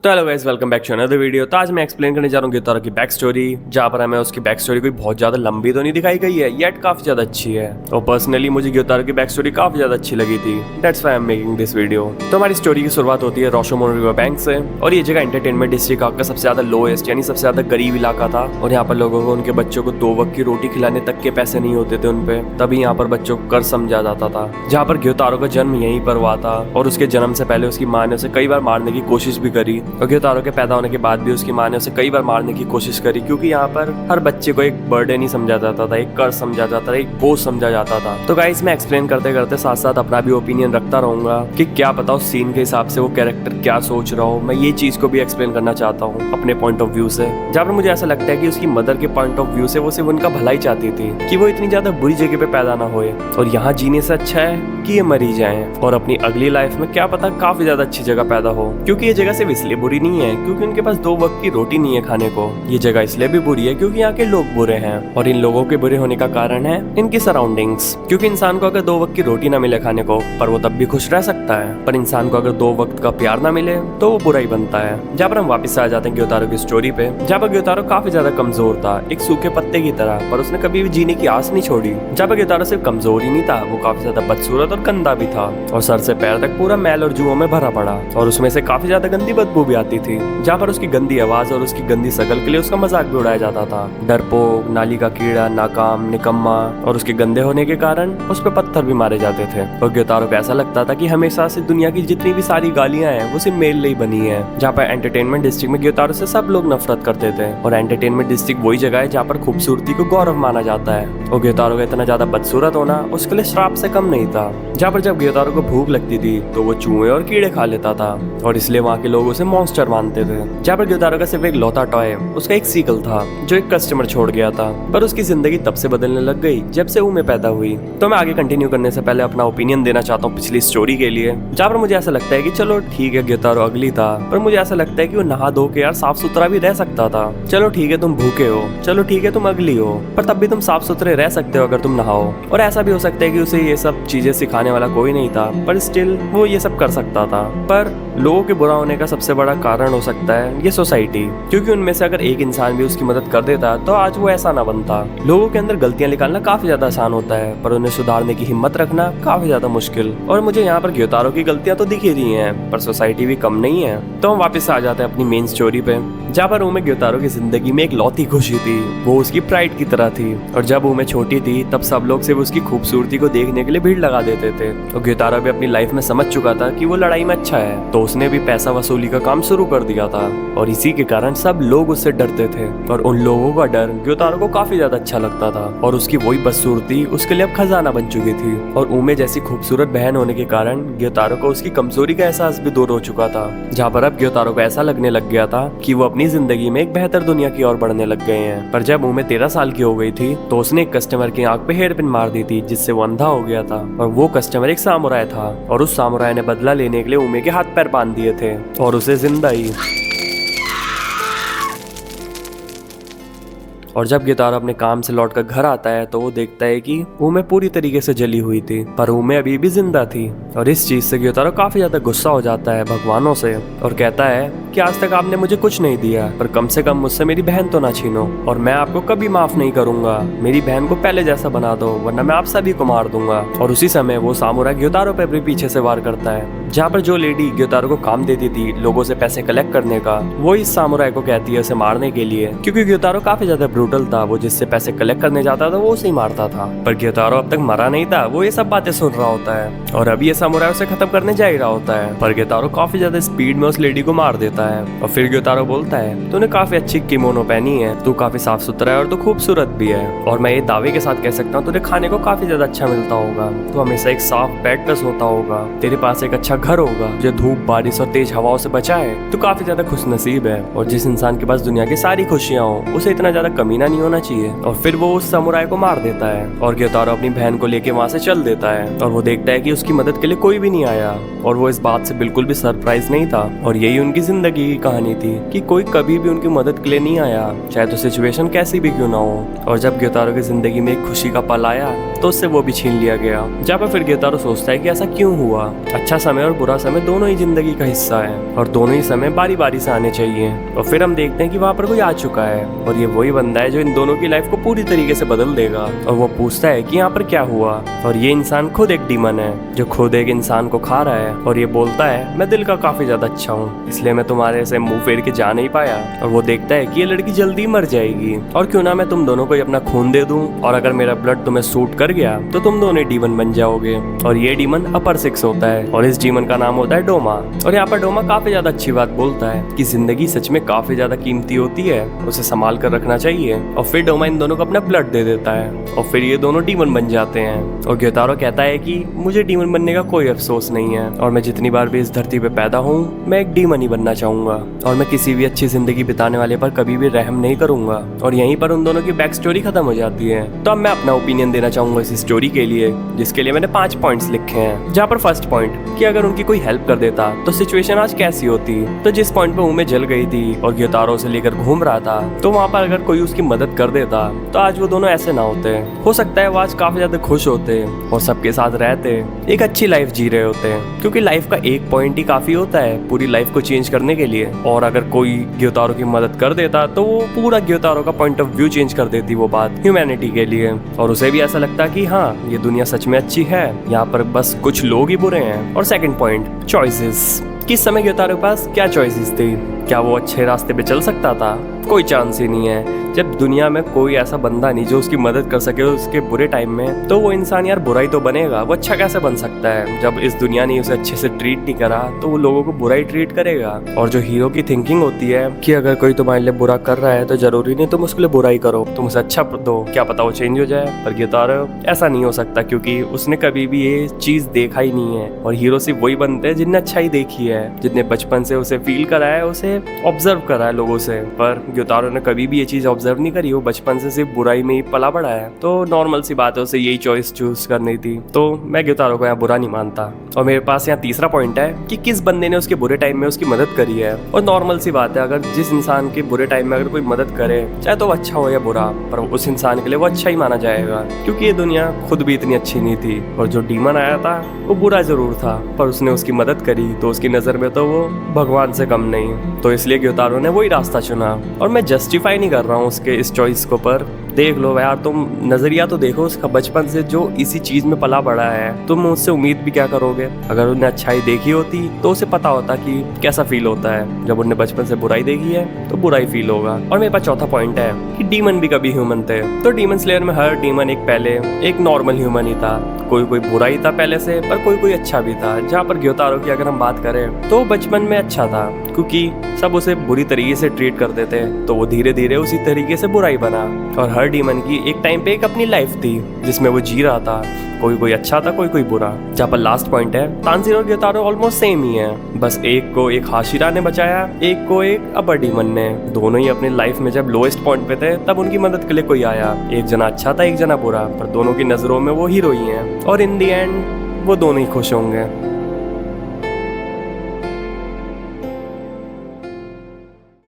तो hello guys, welcome back to another video. तो आज मैं एक्सप्लेन करने जा रहा हूँ ग्योतारो की बैक स्टोरी, जहाँ पर हमें उसकी बैक स्टोरी कोई बहुत ज्यादा लंबी तो नहीं दिखाई गई है, येट काफी ज्यादा अच्छी है। और पर्सनली मुझे ग्योतारो की बैक स्टोरी काफी ज्यादा अच्छी लगी थी। That's why I am making this video. तो हमारी स्टोरी की शुरुआत होती है रोशोमोन रिवर बैंक से, और ये जगह एंटरटेनमेंट डिस्ट्रिक्ट का सबसे ज्यादा लोएस्ट यानी सबसे ज्यादा गरीब इलाका था। और यहाँ पर लोगों को उनके बच्चों को 2 वक्त की रोटी खिलाने तक के पैसे नहीं होते थे उनपे, तभी यहाँ पर बच्चों को कर्ज समझा जाता था। जहाँ पर ग्योतारो का जन्म यहीं पर हुआ था, और उसके जन्म से पहले उसकी माँ ने उसे कई बार मारने की कोशिश भी करी। और ग्योतारो के पैदा होने के बाद भी उसकी माँ ने उसे कई बार मारने की कोशिश करी, क्योंकि यहाँ पर हर बच्चे को एक बर्डन ही समझा जाता था, एक कर्ज समझा जाता था, एक बोझ समझा जाता था। तो गाइस, मैं एक्सप्लेन करते करते साथ साथ अपना भी ओपिनियन रखता रहूंगा कि क्या पता उस सीन के हिसाब से वो कैरेक्टर क्या सोच रहा हो। मैं ये चीज को भी एक्सप्लेन करना चाहता हूँ अपने पॉइंट ऑफ व्यू से, जहाँ पर मुझे ऐसा लगता है कि उसकी मदर के पॉइंट ऑफ व्यू से वो सिर्फ उनका भलाई चाहती थी कि वो इतनी ज्यादा बुरी जगह पे पैदा ना होए, और यहाँ जीने से अच्छा है कि ये मरी जाए और अपनी अगली लाइफ में क्या पता काफी ज्यादा अच्छी जगह पैदा हो। क्योंकि ये जगह सिर्फ इसलिए बुरी नहीं है क्योंकि उनके पास 2 वक्त की रोटी नहीं है खाने को। ये जगह इसलिए भी बुरी है क्योंकि यहाँ के लोग बुरे हैं, और इन लोगों के बुरे होने का कारण है इनकी सराउंडिंग्स। क्योंकि इंसान को अगर 2 वक्त की रोटी ना मिले खाने को, पर वो तब भी खुश रह सकता है, पर इंसान को अगर 2 वक्त का प्यार ना मिले तो वो बुरा ही बनता है। जहाँ पर हम वापस आ जाते हैं ग्योतारो की स्टोरी पे, जहाँ पर ग्योतारो काफी ज्यादा कमजोर था, एक सूखे पत्ते की तरह, पर उसने कभी भी जीने की आस नहीं छोड़ी। जहाँ पर ग्योतारो सिर्फ कमजोर ही नहीं था, वो काफी ज्यादा बदसूरत और गंदा भी था, और सर से पैर तक पूरा मैल और जुओं में भरा पड़ा, और उसमें से काफी ज्यादा गंदी बदबू भी आती थी। जहाँ पर उसकी गंदी आवाज और उसकी गंदी शकल के लिए उसका मजाक भी उड़ाया जाता था। डरपोक, नाली का कीड़ा, नाकाम, निकम्मा, और उसके गंदे होने के कारण उस पर पत्थर भी मारे जाते थे। और ग्योतारो को ऐसा लगता था कि हमेशा से दुनिया की जितनी भी सारी गालियां हैं वो सिर्फ मेरे लिए बनी है। जहाँ पर एंटरटेनमेंट डिस्ट्रिक्ट में ग्योतारो से सब लोग नफरत करते थे, और एंटरटेनमेंट डिस्ट्रिक्ट वही जगह है जहाँ पर खूबसूरती को गौरव माना जाता है। और ग्योतारो का इतना ज्यादा बदसूरत होना उसके लिए श्राप से कम नहीं था। जहाँ पर जब ग्योतारो को भूख लगती थी तो वो चूहे और कीड़े खा लेता था, और इसलिए वहाँ के लोग उसे मॉन्स्टर मानते थे। जहाँ पर ग्योतारो का सिर्फ एक लौता टॉय उसका एक सीकल था जो एक कस्टमर छोड़ गया था, पर उसकी जिंदगी तब से बदलने लग गई जब से उमे पैदा हुई। तो मैं आगे कंटिन्यू करने से पहले अपना ओपिनियन देना चाहता हूँ पिछली स्टोरी के लिए, जहाँ पर मुझे ऐसा लगता है कि चलो ठीक है ग्योतारो अगली था, पर मुझे ऐसा लगता है कि वो नहा धो के यार साफ सुथरा भी रह सकता था। चलो ठीक है तुम भूखे हो, चलो ठीक है तुम अगली हो, पर तब भी तुम साफ सुथरे रह सकते हो अगर तुम नहाओ। और ऐसा भी हो सकता है कि उसे ये सब चीजें सिखाने वाला कोई नहीं था, पर स्टिल वो ये सब कर सकता था। पर लोगों के बुरा होने का सबसे बड़ा कारण हो सकता है ये सोसाइटी, क्योंकि उनमें से अगर एक इंसान भी उसकी मदद कर देता तो आज वो ऐसा ना बनता। लोगों के अंदर गलतियां निकालना काफी ज्यादा आसान होता है, पर उन्हें सुधारने की हिम्मत रखना काफी ज्यादा मुश्किल। और मुझे यहाँ पर ग्योतारो की गलतियां तो दिख ही रही हैं, पर सोसाइटी भी कम नहीं है। तो हम वापस आ जाते हैं अपनी मेन स्टोरी पे, जहाँ पर उमे ग्योतारो की जिंदगी में एक लौती खुशी थी, वो उसकी प्राइड की तरह थी। और जब उमे छोटी थी तब सब लोग सिर्फ उसकी खूबसूरती को देखने के लिए भीड़ लगा देते थे। और ग्योतारो भी अपनी लाइफ में समझ चुका था कि वो लड़ाई में अच्छा है, तो उसने भी पैसा वसूली का काम शुरू कर दिया था, और इसी के कारण सब लोग उससे डरते थे। और उन लोगों का डर ग्योतारो को काफी ज्यादा अच्छा लगता था, और उसकी वही बदसूरती उसके लिए अब खजाना बन चुकी थी। और उमे जैसी खूबसूरत बहन होने के कारण ग्योतारो को उसकी कमजोरी का एहसास भी दूर हो चुका था, जहाँ पर अब ग्योतारो को ऐसा लगने लग गया था कि वो अपनी जिंदगी में एक बेहतर दुनिया की ओर बढ़ने लग गए हैं। पर जब उमे 13 साल की हो गई थी तो उसने एक कस्टमर की आंख पे हेयर पिन मार दी थी, जिससे वो अंधा हो गया था। और वो कस्टमर एक सामुराई था, और उस सामुराई ने बदला लेने के लिए उमे के हाथ पैर बांध दिए थे और उसे जिंदा ही। और जब ग्योतारो अपने काम से लौटकर घर आता है तो वो देखता है कि उमे पूरी तरीके से जली हुई थी, पर उमे अभी भी जिंदा थी। और इस चीज से ग्योतारो काफी ज्यादा गुस्सा हो जाता है भगवानों से, और कहता है कि आज तक आपने मुझे कुछ नहीं दिया, पर कम से कम मुझसे मेरी बहन तो ना छीनो, और मैं आपको कभी माफ नहीं करूंगा। मेरी बहन को पहले जैसा बना दो, वरना मैं आप सभी को मार दूंगा। और उसी समय वो सामुराई ग्योतारो पे भी पीछे से वार करता है। जहाँ पर जो लेडी ग्योतारो को काम देती थी लोगों से पैसे कलेक्ट करने का, वो इस सामुराई को कहती है उसे मारने के लिए, क्योंकि ग्योतारो काफी ज्यादा ब्रूटल था। वो जिससे पैसे कलेक्ट करने जाता था वो उसे ही मारता था। पर ग्योतारो अब तक मरा नहीं था, वो ये सब बातें सुन रहा होता है, और अभी ये सामुराई उसे खत्म करने जा ही रहा होता है। पर ग्योतारो काफी ज्यादा स्पीड में उस लेडी को मार देता है। और फिर ग्योतारो बोलता है तूने काफी अच्छी किमोनो पहनी है, तू काफी साफ सुथरा है और तू खूबसूरत भी है, और मैं ये दावे के साथ कह सकता हूँ तुझे खाने को काफी ज्यादा अच्छा मिलता होगा, तू हमेशा एक साफ बेड पे सोता होगा, तेरे पास एक अच्छा घर होगा जो धूप, बारिश और तेज हवाओं से बचाए, तू काफी ज्यादा खुशनसीब है। और जिस इंसान के पास दुनिया की सारी खुशियां हो उसे इतना ज्यादा कमी कमीना नहीं होना चाहिए। और फिर वो उस समुराई को मार देता है और ग्योतारो अपनी बहन को लेके वहाँ से चल देता है और वो देखता है कि उसकी मदद के लिए कोई भी नहीं आया और वो इस बात से बिल्कुल भी सरप्राइज नहीं था। और यही उनकी जिंदगी की कहानी थी कि कोई कभी भी उनकी मदद के लिए नहीं आया, चाहे तो सिचुएशन कैसी भी क्यों ना हो। और जब ग्योतारो की जिंदगी में एक खुशी का पल आया तो उससे वो भी छीन लिया गया। जहाँ पर फिर ग्योतारो सोचता है कि ऐसा क्यों हुआ। अच्छा समय और बुरा समय दोनों ही जिंदगी का हिस्सा है और दोनों ही समय बारी बारी से आने चाहिए। और फिर हम देखते हैं कि वहाँ पर कोई आ चुका है और ये वही बंदा है जो इन दोनों की लाइफ को पूरी तरीके से बदल देगा। और वो पूछता है कि यहाँ पर क्या हुआ। और ये इंसान खुद एक डीमन है जो खुद एक इंसान को खा रहा है और ये बोलता है मैं दिल का काफी ज्यादा अच्छा हूँ, इसलिए मैं तुम्हारे से मुंह फेर के जा नहीं पाया। और वो देखता है कि ये लड़की जल्दी मर जाएगी और क्यों ना मैं तुम दोनों को अपना खून दे दूं और अगर मेरा ब्लड तुम्हें सूट कर गया तो तुम दोनों डीमन बन जाओगे। और ये डीमन अपर 6 होता है और इस डीमन का नाम होता है डोमा। और यहाँ पर डोमा काफी ज्यादा अच्छी बात बोलता है कि जिंदगी सच में काफी ज्यादा कीमती होती है, उसे संभाल कर रखना चाहिए। और फिर डोमा इन दोनों को अपना ब्लड दे देता है और फिर ये दोनों डीमन बन जाते हैं। और ग्योतारो कहता है कि मुझे डीमन बनने का कोई अफसोस नहीं है और मैं जितनी बार भी इस धरती पे पैदा हूँ मैं एक डीमन ही बनना चाहूंगा और मैं किसी भी अच्छी जिंदगी बिताने वाले पर कभी भी रहम नहीं करूंगा। और यहीं पर उन दोनों की बैक स्टोरी खत्म हो जाती है। तो अब मैं अपना ओपिनियन देना चाहूंगा इस स्टोरी के लिए, जिसके लिए मैंने 5 पॉइंट्स लिखे हैं। जहाँ पर फर्स्ट पॉइंट कि अगर उनकी कोई हेल्प कर देता तो सिचुएशन आज कैसी होती। तो जिस पॉइंट पे उमे जल गई थी और ग्योतारो से लेकर घूम रहा था तो वहाँ पर अगर कोई उसकी मदद कर देता तो आज वो दोनों ऐसे ना होते। हो सकता है वो आज काफी ज्यादा खुश होते और सबके साथ रहते, एक अच्छी लाइफ जी रहे होते हैं। क्योंकि लाइफ का एक पॉइंट ही काफी होता है पूरी लाइफ को चेंज करने के लिए। और अगर कोई ग्योतारो की मदद कर देता तो वो पूरा ग्योतारो का पॉइंट ऑफ व्यू चेंज कर देती वो बात ह्यूमैनिटी के लिए। और उसे भी ऐसा लगता कि हाँ ये दुनिया सच में अच्छी है, यहाँ पर बस कुछ लोग ही बुरे हैं। और सेकंड पॉइंट चॉइसेस। किस समय ग्योतारो के पास क्या चॉइसेस थी? क्या वो अच्छे रास्ते पे चल सकता था? कोई चांस ही नहीं है। जब दुनिया में कोई ऐसा बंदा नहीं जो उसकी मदद कर सके उसके बुरे टाइम में, तो वो इंसान यार बुरा ही तो बनेगा। वो अच्छा कैसे बन सकता है? जब इस दुनिया ने उसे अच्छे से ट्रीट नहीं करा तो वो लोगों को बुरा ही ट्रीट करेगा। और जो हीरो की थिंकिंग होती है कि अगर कोई तुम्हारे लिए बुरा कर रहा है तो जरूरी नहीं तुम उसके लिए बुरा ही करो, तुम उसे अच्छा दो, क्या पता वो चेंज हो जाए। पर ग्योतारो ऐसा नहीं हो सकता क्योंकि उसने कभी भी ये चीज देखा ही नहीं है। और हीरो सिर्फ वही बनते हैं जिनने अच्छाई देखी है, जितने बचपन से उसे फील करा है, उसे ऑब्जर्व करा है लोगों से। पर ग्योतारो ने कभी भी ये चीज ऑब्जर्व नहीं करी, वो बचपन से सिर्फ बुराई में ही पला बड़ा है। तो नॉर्मल सी बात है उसे यही चॉइस चूज करनी थी। तो मैं ग्योतारो को यहाँ बुरा नहीं मानता। और मेरे पास यहाँ तीसरा पॉइंट है कि किस बंदे ने उसके बुरे टाइम में उसकी मदद करी है। और नॉर्मल सी बात है अगर जिस इंसान के बुरे टाइम में अगर कोई मदद करे, चाहे तो वो अच्छा हो या बुरा, पर उस इंसान के लिए वो अच्छा ही माना जाएगा क्योंकि ये दुनिया खुद भी इतनी अच्छी नहीं थी। और जो डीमन आया था वो बुरा जरूर था पर उसने उसकी मदद करी तो उसकी नजर में तो वो भगवान से कम नहीं। तो इसलिए ग्योतारो ने वही रास्ता चुना। और मैं जस्टिफाई नहीं कर रहा हूँ उसके इस चॉइस को, पर देख लो यार, तुम नजरिया तो देखो उसका बचपन से जो इसी चीज में पला बड़ा है। तुम उससे उम्मीद भी क्या करोगे? अगर उन्हें अच्छाई देखी होती तो उसे पता होता कि कैसा फील होता है। जब उन्हें बचपन से बुराई देखी है तो बुराई फील होगा। और मेरे पास चौथा पॉइंट है कि डीमन भी कभी ह्यूमन थे। तो डीमन स्लेयर में हर डीमन एक पहले एक नॉर्मल ह्यूमन ही था। कोई कोई बुरा ही था पहले से, पर कोई कोई अच्छा भी था। जहाँ पर ग्योतारो की अगर हम बात करें तो बचपन में अच्छा था क्योंकि सब उसे बुरी तरीके से ट्रीट करते थे, तो वो धीरे धीरे उसी तरीके से बुरा ही बना। और हर डीमन की एक टाइम पे एक अपनी लाइफ थी जिसमें वो जी रहा था। कोई कोई अच्छा था, कोई कोई बुरा। जहाँ पर लास्ट पॉइंट है, तानजीरो और ग्योतारो ऑलमोस्ट सेम ही है, बस एक को एक हाशिरा ने बचाया, एक को एक अपर डीमन ने। दोनों ही अपनी लाइफ में जब लोएस्ट पॉइंट पे थे तब उनकी मदद के लिए कोई आया। एक जना अच्छा था, एक जना बुरा, पर दोनों की नजरों में वो हीरो ही हैं और इन दी एंड वो दोनों ही खुश होंगे।